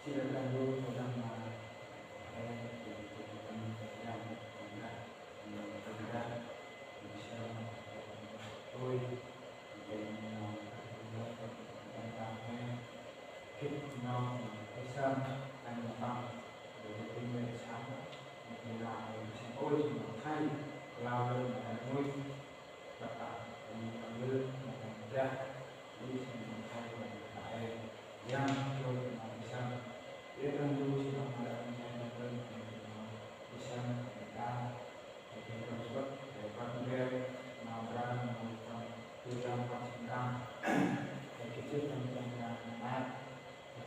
Chỉ là làm luôn một năm mà em thành ra mình sẽ tôi về em làm em kết non cái sơn anh là tâm để tinh nguyện sáng thì là mình sẽ ôi thì nó thay lao lên là nuôi tất cả mình như mình ra đi thì mình thay mình phải giam cho mình sao để con du sẽ không là anh em lên đi sang người ta để cái công suất để con đeo nào ra một con tư trăm con sinh tam để cái chiếc trong ra mát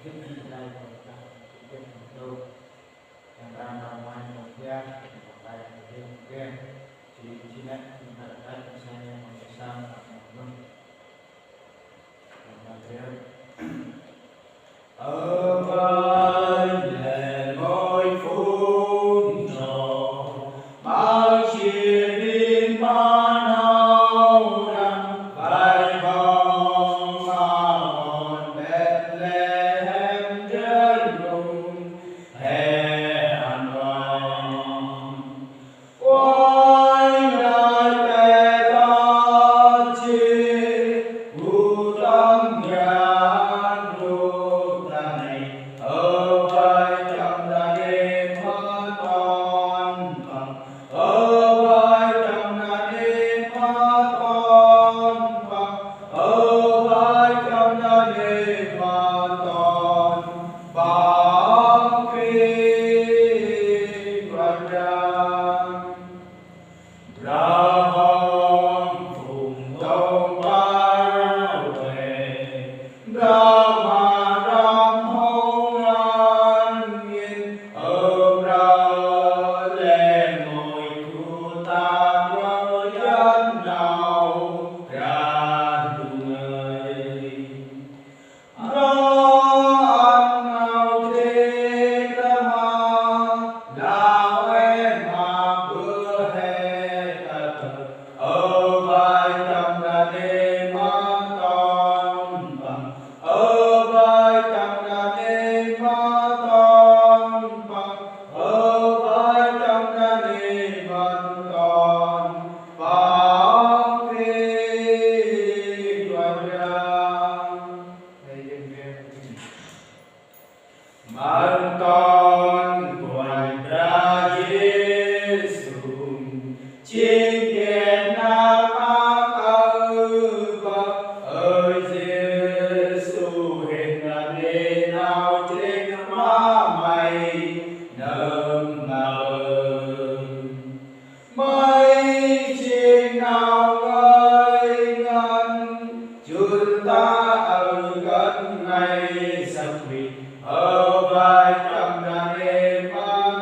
cái gì đây còn ta cái đâu đang ra ngoài một gia một tay một cái chỉ nét chúng ta đã sang một sang một và thế ở vai lệ ngôi phun trò bao chia đi ban đầu rằng vai vòng mà hồn Bethlehem trên vùng hè an toàn quay lại kẻ ta chi u tâm nhà vai trong đàn em con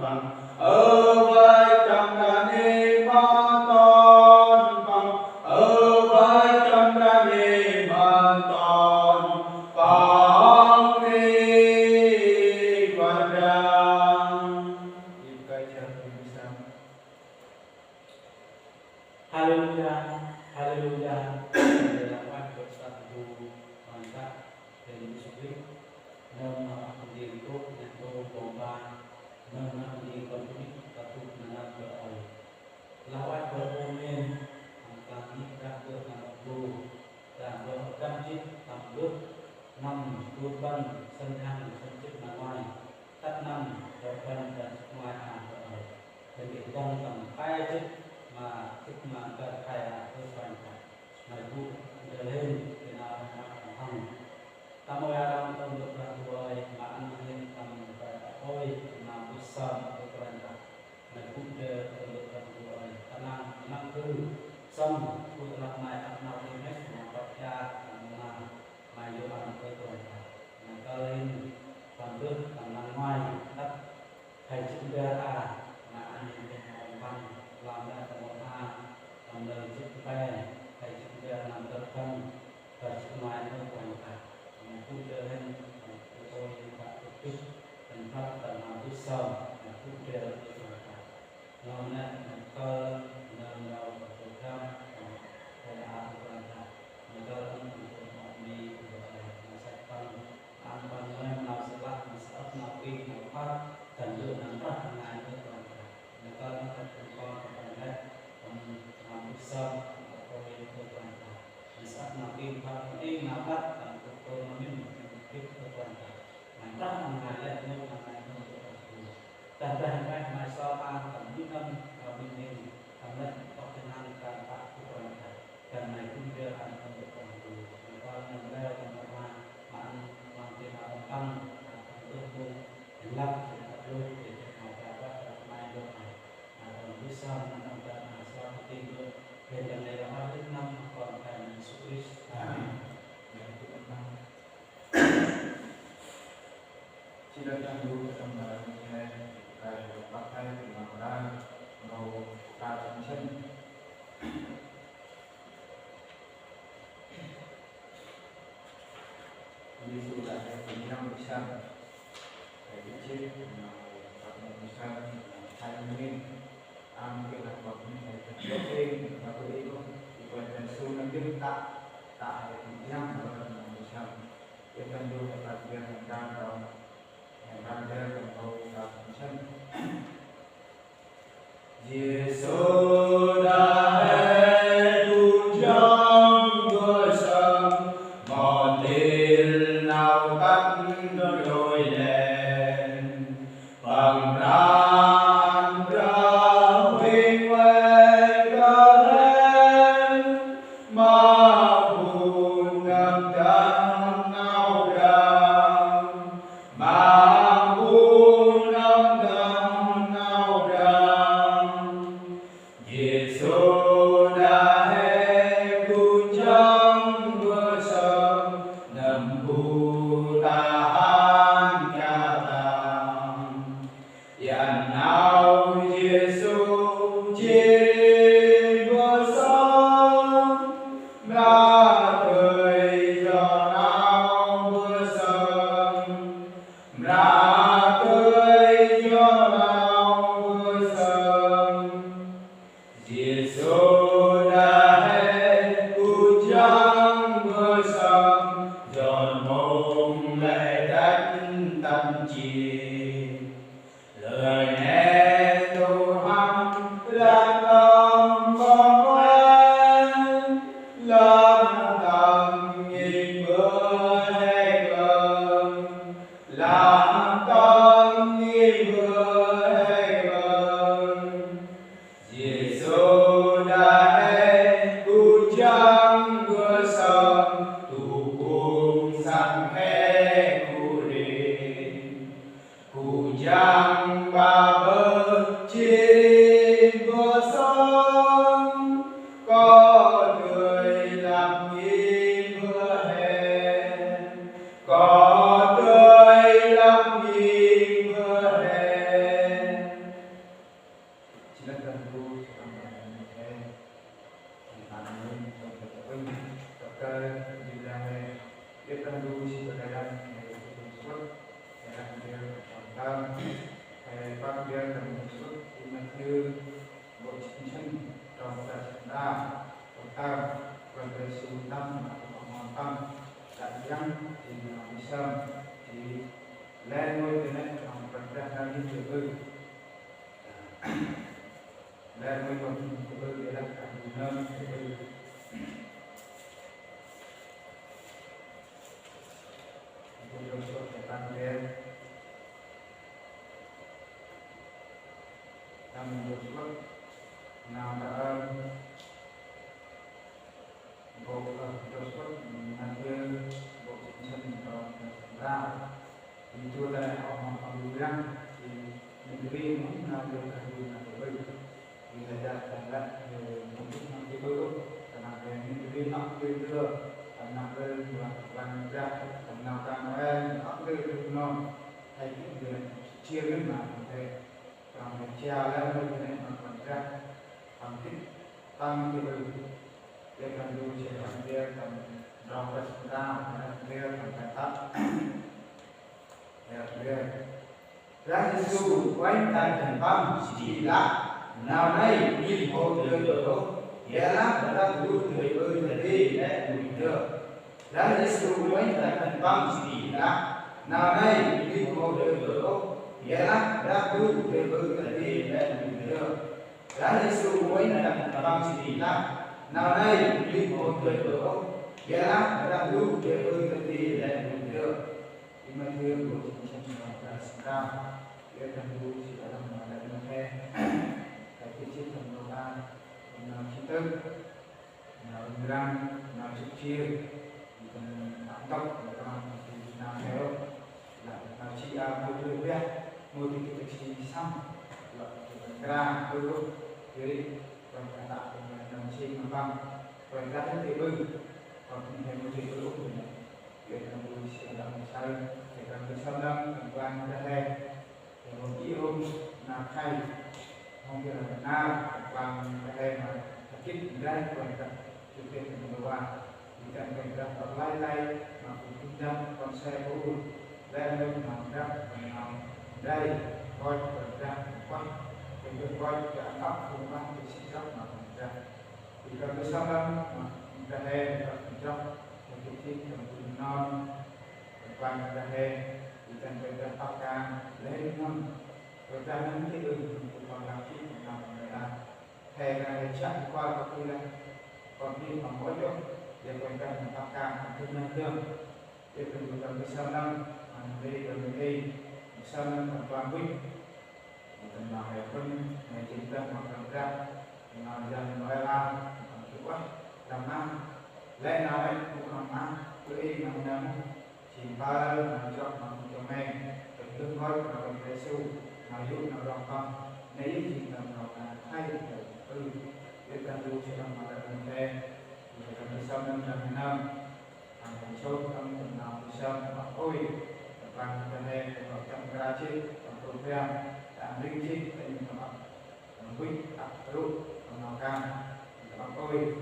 bằng ở vai trong đàn em con bằng ở vai trong đàn em con con đi và ra Haleluya, haleluya. Dalam bersatu mantap dari Yesus. Nama Tuhan itu yang bomba. Nama Tuhan konflik satu nama berol. Lawat beromen angkat nikah dengan guru dan berkam jin tambut năm kurban sân hang sân chức ngoài tắt năm kurban dan ngoài hàng berol. Jadi dong tầm khai chức mà thức mà cơ khai là cơ quan cả mà vụ trở lên thì nào mà hằng tam ơi adam tâm được là tuổi mà ăn lên tầm phải ôi mà bị sờn cơ quan cả mà cũng trở được là tuổi ta năng cư xong vụ lập này ấp nào đi hết mà bật ra mà vô ăn cơ quan cả mà cơ lên tầm bước tầm năng ngoài đất thầy chữ ra mà ăn lên hồng văn làm ra tầm một a làm lời chữ bè thầy chữ ra làm tập thân thầy chữ ngoài nó còn cả mà cũng chơi lên tôi và tổ chức thành pháp tầm nào biết sâu mà cũng chơi được rồi cả nó nè cơ nâng đầu và tổ tham thầy a của anh ta mà cơ ông của họ đi rồi mà sẽ phân ăn phân lên nào sẽ lắc mà sẽ ấp nào kinh nào phát thành lượng nắm bắt hàng ngày nữa rồi cả mà cơ nó thật con đấy làm bước sâu tôi tôi toàn cả mình sắp nào kim phát im nào bắt làm tôi nó biết biết tôi toàn cả mà bắt hàng ngày lại nhưng hàng ngày không được tận tận cái mà so ban tầm những năm và bình định tầm lệnh có khả năng càng phát tôi toàn cả cần này cũng chưa ăn không được còn đủ mà con nằm leo tầm một hoa mà ăn làm tiền nào tăng ước mơ thành lập thì tập luôn để họ cả các mai được mà còn biết sao nó nằm tại mà sao tin được hiện lần này là hoa thứ năm còn tại Jesus Christ. Amen. Chỉ đơn giản luôn trong đời này cái bắt tay thì mà ra đầu cả chân Giêsu đã cùng nhau đi sang cái chết các người sang thay nguyên am cái lạc bậc như thế đầu tiên là cái ý luôn thì còn là số năm biết tại năm và người sang cái căn đô là đặc biệt là đang đầu đang đeo cầm đầu cả chân Giêsu đã hết tu trong cơ sâm một tin nào tắt đôi đèn bằng ran ra huy quay ca lên mà buồn ngập tràn nao đàm mà buồn ngập tràn nao đàm Giêsu đã hết tu trong cơ sâm nằm bu ta han ca tàng dàn nào Giêsu trên bờ sông ra thời giờ nào bờ sông ra thời giờ nào bờ sông Giêsu đã hết tu trong bờ sông giòn mông lệ đất tâm chìm lời nghe tu hăng lan tâm con quen lan tâm nhìn bữa hay vâng lan tâm nhìn bữa hay vâng Giêsu đã hết tu trong bữa sông tu cùng sang khe cụ rình cụ giang ba bờ trên bờ sông có người làm nghi bữa hè có tươi Bác bia cần một chút thì Mathiơ bộ chính chân trong tất đa của tam và về sự tâm của hoàn tâm đại dân thì bị sâm thì lên ngôi thế này trong phần ra ra như thế ư lên ngôi còn thế ư để là cả nâng thế ư tôi cho số để tăng lên tam một chút nào đã bộ cho số Mathiơ bộ chính chân ra thì tôi đã họ lưu răng thì những cái viên muốn nào được là điều là phải bây thì là lại một chút năm cái bữa là về những cái viên nặng viên đưa nặng lên và làm ra nào càng em ấp lên non hay những việc chia lên mà thế còn phải treo lên bên này mà còn ra bằng tích tăng cái bự để cầnดูchỉ bằng kia cần rong vật ra kia cần phải tắt Ra Giêsu quanh tại thành tâm chỉ là nào đây đi một người được nghĩa là đã đủ người ơi là đi để đuổi được Ra Giêsu quanh tại thành tâm chỉ là nào đây đi một người được nghĩa là đã đủ người ơi là đi để đuổi được Ra Giêsu quanh tại thành tâm chỉ là nào đây đi một người được nghĩa là đã đủ người ơi là đi để đuổi được Mathiơ của chính chân và ra để cần đủ chỉ là làm mà lại là nghe cái chiếc phần đầu ba nào chi tức nào răng nào chụp chia cần tạm tóc và nào theo là nào chi một đôi biết một cái chi xong là ra đôi lúc thế còn cả tạo làm chi mà băng còn ra thế bưng còn thêm một chi đôi lúc này để cần đủ chỉ là làm sao để cần cái sau đó cần quan ra đây để một kỹ hôm nào thay không biết là nào quan ra đây mà kích ra còn cần thực hiện một đoạn thì cần tập lái tay mà cũng kinh doanh con xe cũ lên lên mà ra còn nào đây coi còn ra quay mình được coi cả ốc không bán thì sẽ rất mà còn ra thì cần cái sau đó mà ra đây cần trong một cái chiếc cần non quan ra đây thì cần phải ra tao ca lên năm rồi ra những cái đường còn làm chi làm người ta thề này chắc qua có khi là còn khi mà mỗi chỗ để còn cần tao ca cái năng lượng để cần được cái sau năm đi rồi đi sau năm còn toàn vinh cần làm hệ phân ngày chính tâm hoặc làm ra làm dần nói là chủ quá làm năm lên nào đấy cũng làm ăn cứ đi làm năm chỉ ba là chọn cho mình được tương đối và mình phải siêu mà giúp nào đó con nếu chỉ cần nào là hay để để cần đủ cho nó mà mình thêm thì cần sau năm hàng ngày số trong tuần nào thì sau mà ôi bằng cho nên ở trong ra chứ còn program đã linh chi tại những các bạn quý tập lúc nào càng các ôi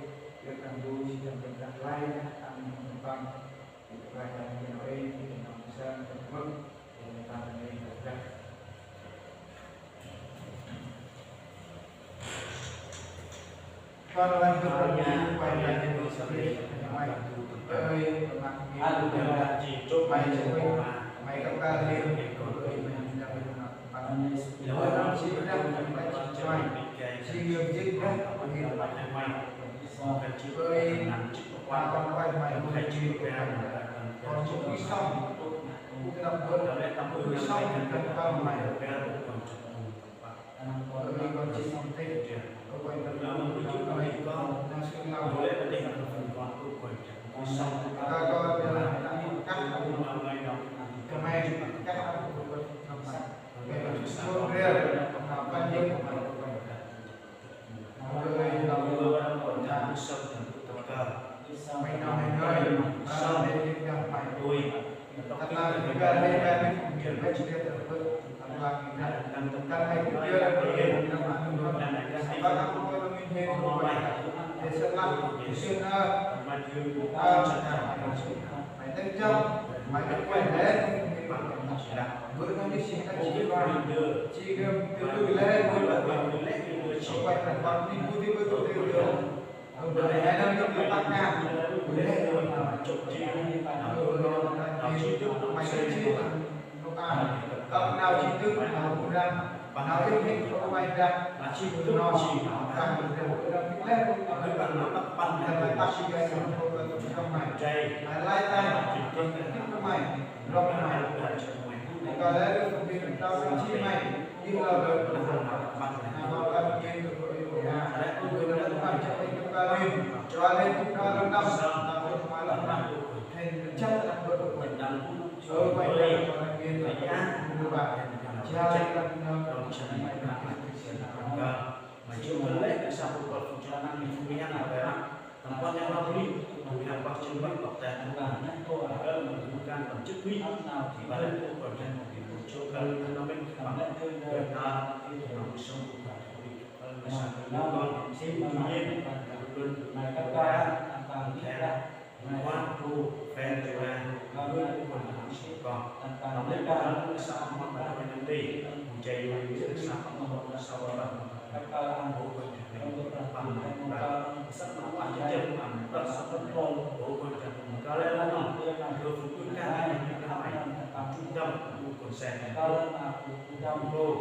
việc cần đủ chỉ cần đặt like ăn bằng và những cái thì nó sẽ mất thì người ta nên được ra con anh cứ nhà quay lại thì tôi sẽ đi mày ơi anh được là chỉ chốt mày chơi mày các ca đi lỗi nó chỉ ra mình phải chỉ mày chỉ nghiêm chỉnh đấy thì là mày chỉ ơi qua con quay mày phải chịu cái này còn chụp đi xong cũng làm hơn là để tầm đi xong thì cần con mày ở bên còn chỉ xong thế có quay tầm đó mình chụp mày con nó sẽ làm để bên đây là phần còn của quay xong ta coi là cắt cái mày cắt của cái xuống riêng làm bao nhiêu của mày rồi làm vừa còn ra sâu thành cơ mày nói người sao để đi ra phải tôi thật là cái đây đây chuyện với chị đây là thằng là cái này cũng chưa là cái gì nhưng mà ba năm tôi mình thêm một bài để xem lại để xuyên mày tên trong mày biết quen đấy bữa nó đi xin các chị chỉ gồm từ từ lên mới là xung quanh là con đi vui đi vui từ từ rồi hai năm được bắt ngang rồi lên rồi chụp chi nó chi thức mày sẽ chi lúc cộng nào chi thức nào cũng ra nào yêu thích không ai ra là chi thức nó chỉ càng được để hỗ trợ thích lên với bạn nó bắt bắn hay là bắt chi cái trong mày lại tay thích trong mày rộng mày còn đấy được một việc tao sẽ chi mày như là được nào ăn kiêng được rồi nhà đấy tôi đã làm cho anh chúng ta lên cho nên chúng ta lần năm là một hóa lần năm thành chất là vợ của mình quay đây còn anh kiêng là nhá các bạn cha lần mà chưa có lễ tại sao không còn cho năng mình không biết nào về làm con em lo đi vì làm bác chân bác bọc tèn của bạn cô ở đây mà chúng ta còn chức quý nào thì bạn lại cũng còn trên một cái một chỗ cần nó bên bằng Việt Nam thì nó sống của bạn thì sản phẩm nó còn xin tuy nhiên luôn này các bạn bằng thế là ngoan thu phen từ là luôn còn còn nó lên đó nó sao mà bạn phải nắm đi chạy rồi sao mà sau đó các bạn bố quân bằng sắp nó ăn chân bằng rất sắp rất con bố quân có lẽ là nó được phục vụ cả hai những cái này trung tâm còn xe trung tâm cô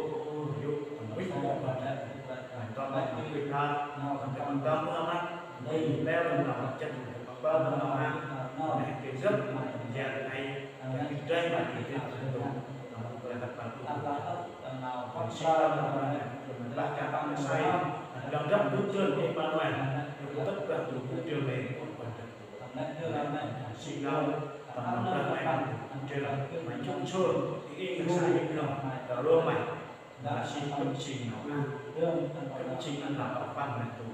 giúp biết còn lại những người ta còn tâm hơn á đây leo lên nào chân bao nhiêu nào ăn nó cái rất nhà này cái trên mà thì cái đủ rồi là bạn nào còn sao mình lại cả bạn xoay làm rất bước chân đi ban ngoài tất cả những trường này cũng quan trọng sinh ra tầm năm ra này chơi là máy chung chôn thì cái sai những lòng đó luôn mày là xin công trình nó công trình ăn làm bằng này tụ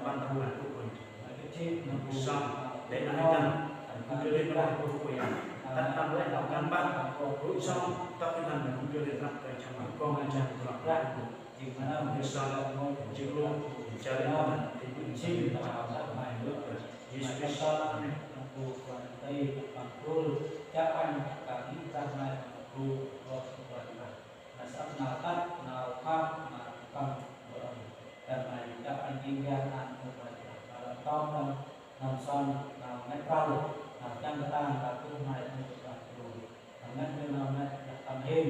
ban thu là tụ xong để nó tăng chưa lên nó cũng quỳ đặt tăng lên vào căn ban rút xong tao cái thằng cũng chưa lên đặt tại trong mặt con anh chàng lọc lại như sau chữ luôn chờ đến nó thì cũng xin vào các bài nước Jesus Christ đây bằng cô cha anh cả những ra này cô là sắp nào tắt nào khác mà bằngแต่ไหนจะอันยิงยานอันต้องนำซ้อนไม่เป้าจังตั้งกับผู้ใหม่ในปัจจุบันนั้นคือเราเนี่ยจะทำเอง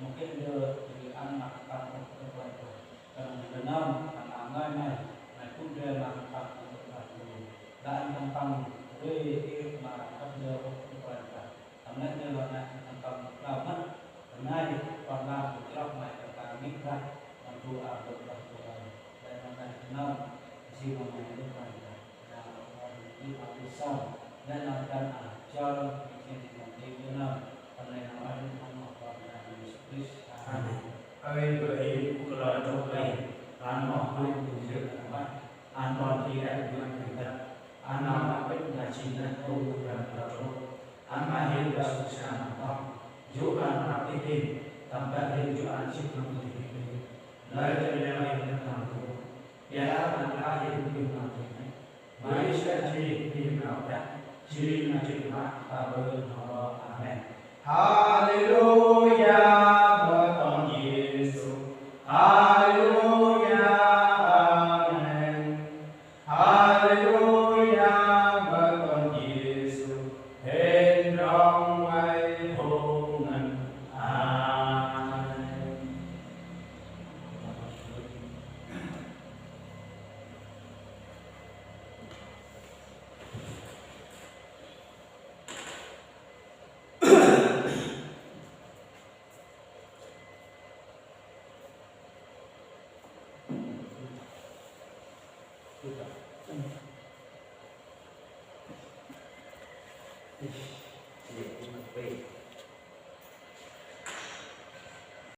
mungkin dia di anak kamu terbaik benar anakง่ายในผู้เรียนมาทำdan tentang we mà các dia terbaikนั้นคือเราเนี่ยtentangเรานั้นง่ายcòn làm được trong này tentang nikah dan doa berdoa Nam jiwa mereka dan bisa dan akan ajar bikin di dalam pengenalan Allah pada Yesus Kristus. Amin. Beri kalau doa anak pun juga anak tidak kita anak pun cinta Tuhan dan Tuhan anak hidup bersama juga anak ini tempat hidup cinta Tuhan. Lalu yang tentang ya Allah yang dimana Malaysia di mana di mana amin haleluya Tuhan Yesus haleluya amin haleluya Tuhan Yesus hendrang mai hongan amin. Yes,